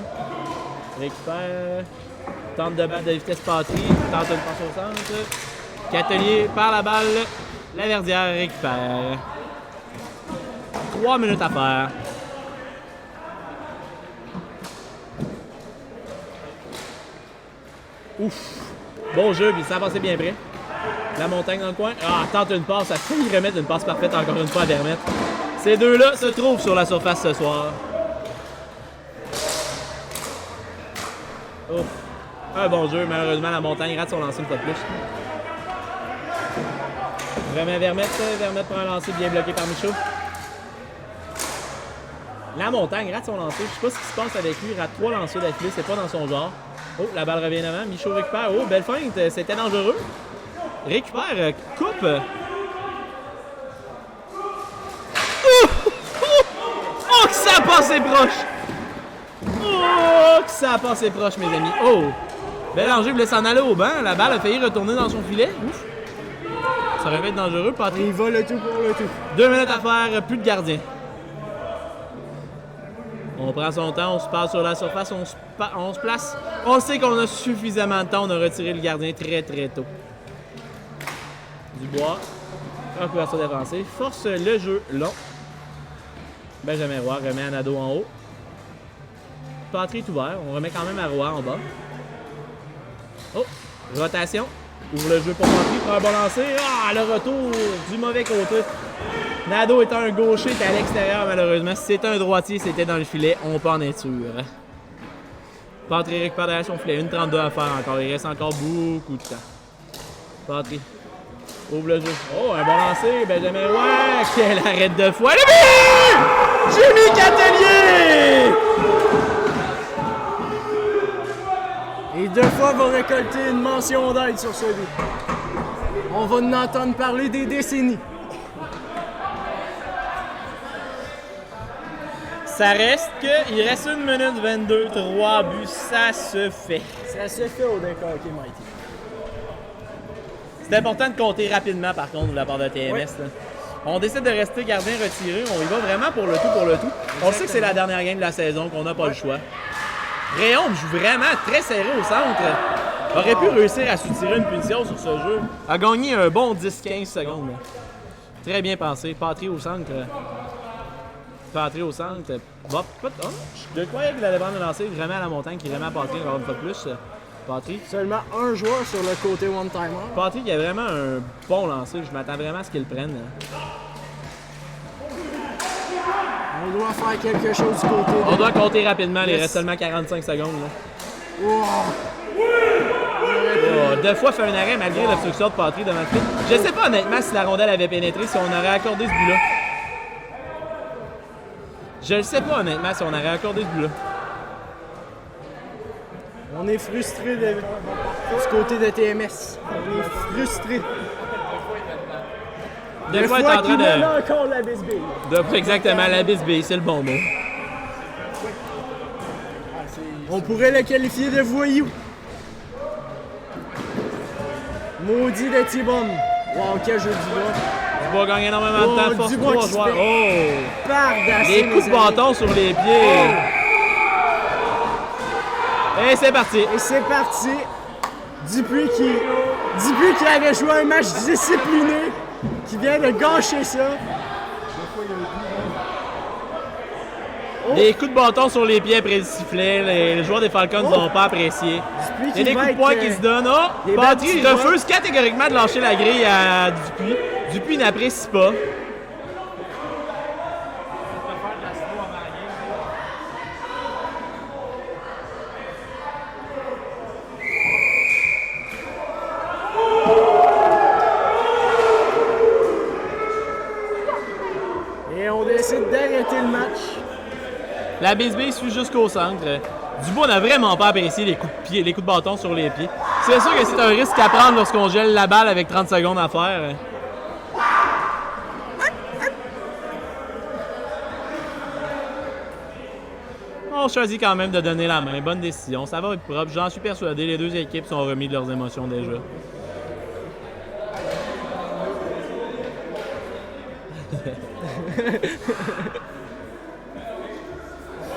récupère. Tente de battre de vitesse Patry. Tente une passe au centre. Catelier par la balle. La Verdière récupère. 3 minutes à faire. Ouf! Bon jeu, puis ça a passé bien près. La montagne dans le coin. Ah, tente une passe. Ça fait remettre une passe parfaite encore une fois à Vermette. Ces deux-là se trouvent sur la surface ce soir. Ouf. Un bon jeu. Malheureusement, la montagne rate son lancer une fois de plus. Remet Vermette. Vermette prend un lancer bien bloqué par Michaud. La montagne rate son lancer. Je sais pas ce qui se passe avec lui. Il rate 3 lancers d'affilée. C'est pas dans son genre. Oh, la balle revient avant. Michaud récupère. Oh, belle feinte. C'était dangereux. Récupère. Coupe. Oh, que ça a passé proche! Oh, que ça a passé proche, mes amis. Oh! Bélanger voulait s'en aller au banc. La balle a failli retourner dans son filet. Ouf! Ça aurait pu être dangereux, Patrick. Il va le tout pour le tout. 2 minutes à faire, plus de gardien. On prend son temps, on se passe sur la surface, on se place. On sait qu'on a suffisamment de temps, on a retiré le gardien très très tôt. Dubois, en couverture défensive, force le jeu long. Benjamin Roy remet à Nadeau en haut. Patry est ouvert, on remet quand même à Roy en bas. Oh, rotation. Ouvre le jeu pour Patry, prend un bon lancer. Ah, le retour du mauvais côté. Nadeau étant un gaucher, était à l'extérieur malheureusement. Si c'était un droitier, c'était dans le filet. On peut en être sûr. Patry récupère derrière son filet. 1,32 à faire encore. Il reste encore beaucoup de temps. Patry ouvre le jeu. Oh, un bon lancer. Benjamin Roy. Quel arrêt de foi. Le but! Jimmy Catelier! Et 2 fois va récolter une mention d'aide sur ce but. On va en entendre parler des décennies. Ça reste que il reste 1 minute 22, 3 buts, ça se fait. Ça se fait au décorqué, Mighty. C'est important de compter rapidement par contre de la part de TMS. Oui. Là. On décide de rester gardien retiré, on y va vraiment pour le tout pour le tout. On sait que c'est la dernière game de la saison, qu'on n'a pas le choix. Réaume joue vraiment très serré au centre. Aurait pu réussir à soutirer une punition sur ce jeu. A gagné un bon 10-15 secondes. Là. Très bien pensé. Patry au centre. Patry au centre. Bon, je croyais qu'il allait prendre le lancer vraiment à la montagne, qui remet à Patry encore une fois de plus. Patry. Seulement un joueur sur le côté one-timer. Patry qui a vraiment un bon lancer. Je m'attends vraiment à ce qu'il le prenne. On doit faire quelque chose du côté On doit compter rapidement. Il Yes. reste seulement 45 secondes. Là. Wow. Oh, 2 fois fait un arrêt malgré l'obstruction de Patry devant le filet. Je sais pas honnêtement si la rondelle avait pénétré, si on aurait accordé ce but-là. Je ne sais pas honnêtement si on aurait accordé ce but-là. On est frustré du côté de TMS. On est frustré. Deux fois, il est en train qu'il mène de. encore la bisbille. Deux fois exactement la bisbille, c'est le bon mot. On pourrait le qualifier de voyou. Maudit de T-bomb. Wow, quel jeu du bras. Dubois gagne énormément de temps, force Dubois 3 qui se joueurs. fait pardasser, Les coups de mes amis. bâton sur les pieds. Et c'est parti. Et c'est parti. Dupuis qui avait joué un match discipliné, qui vient de gâcher ça. Des coups de bâton sur les pieds après le sifflet. Les joueurs des Falcons Oh. n'ont pas apprécié. Dupuis Il y a des coups de poing qui se donnent. des Oh, belles Patry petites refuse catégoriquement de lâcher la grille à Dupuis. Dupuis n'apprécie pas. Et on décide d'arrêter le match. La bisbille suit jusqu'au centre. Dubois n'a vraiment pas apprécié les coups de pied, les coups de bâton sur les pieds. C'est sûr que c'est un risque à prendre lorsqu'on gèle la balle avec 30 secondes à faire. On choisit quand même de donner la main. Bonne décision. Ça va être propre. J'en suis persuadé. Les deux équipes sont remis de leurs émotions déjà.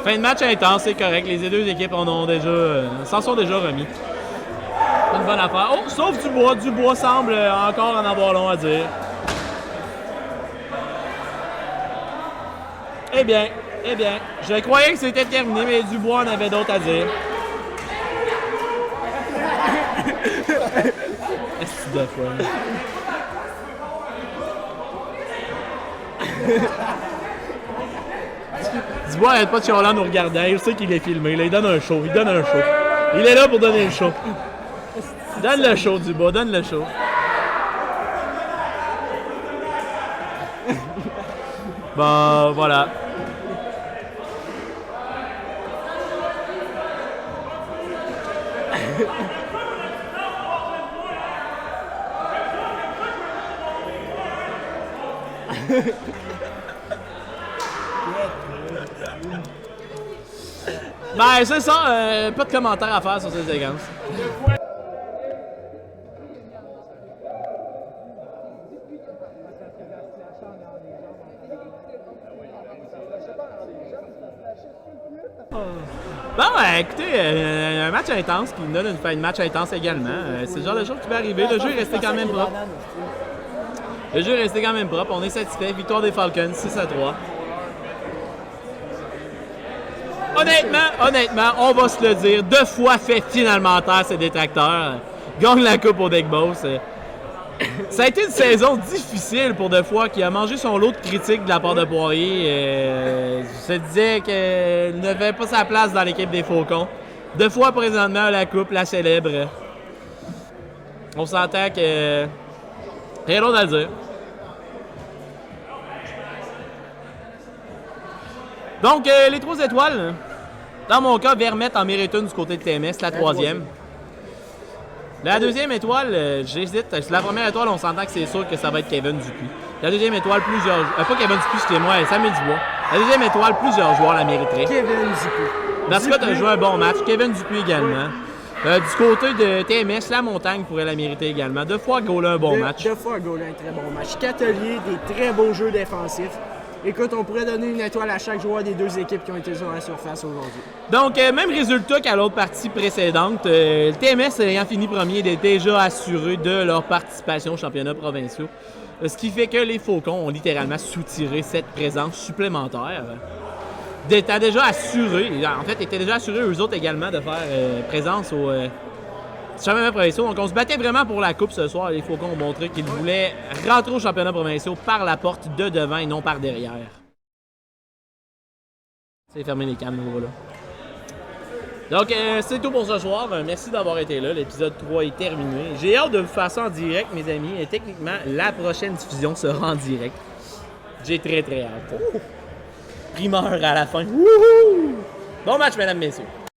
Fin de match intense, c'est correct. Les deux équipes s'en sont déjà remis. Une bonne affaire. Oh, sauf Dubois. Dubois semble encore en avoir long à dire. Eh bien, je croyais que c'était terminé, mais Dubois en avait d'autres à dire. Est-ce de fois? Dubois arrête pas de chialer en nous regardant. Il sait qu'il est filmé. Là, il donne un show. Il est là pour donner le show. Donne le show, Dubois. Donne le show. Bon, voilà. Ben, c'est ça. Pas de commentaires à faire sur cette séquence. Bon, écoutez, un match intense qui nous donne une fin de match intense également. C'est le genre de choses qui va arriver. Le jeu est resté quand même propre. On est satisfait. Victoire des Falcons, 6-3. Honnêtement, on va se le dire. 2 fois fait finalement taire ses détracteurs. Gagne la coupe au Deck Boss. Ça a été une saison difficile pour 2 fois qui a mangé son lot de critiques de la part de Poirier. Se disait qu'il n'avait pas sa place dans l'équipe des Faucons. 2 fois présentement la coupe, la célèbre. On s'entend que... rien d'autre à dire. Donc, les 3 étoiles. Dans mon cas, Vermette en mérite une du côté de TMS, la 3e. La 2e étoile, j'hésite. La première étoile, on s'entend que c'est sûr que ça va être Kevin Dupuis. La 2e étoile, plusieurs... pas Kevin Dupuis, excusez-moi, Samuel Dubois. La 2e étoile, plusieurs joueurs la mériteraient. Kevin Dupuis. Dans ce cas, tu as joué un bon match. Kevin Dupuis également. Du côté de TMS, La Montagne pourrait la mériter également. 2 fois goalé un bon match. 2 fois goalé un très bon match. Catelier, des très beaux jeux défensifs. Écoute, on pourrait donner une étoile à chaque joueur des 2 équipes qui ont été sur la surface aujourd'hui. Donc, même résultat qu'à l'autre partie précédente. Le TMS ayant fini premier est déjà assuré de leur participation aux championnats provinciaux. Ce qui fait que les Faucons ont littéralement soutiré cette présence supplémentaire. Étant déjà assurés, en fait, étaient déjà assurés eux autres également de faire présence au championnat provinciaux. Donc, on se battait vraiment pour la coupe ce soir. Les Faucons ont montré qu'ils voulaient rentrer au championnat provinciaux par la porte de devant et non par derrière. C'est fermer les cams, là. Donc, c'est tout pour ce soir. Merci d'avoir été là. L'épisode 3 est terminé. J'ai hâte de vous faire ça en direct, mes amis. Et techniquement, la prochaine diffusion sera en direct. J'ai très, très hâte. Primeur à la fin. Wouhou! Bon match, mesdames, messieurs.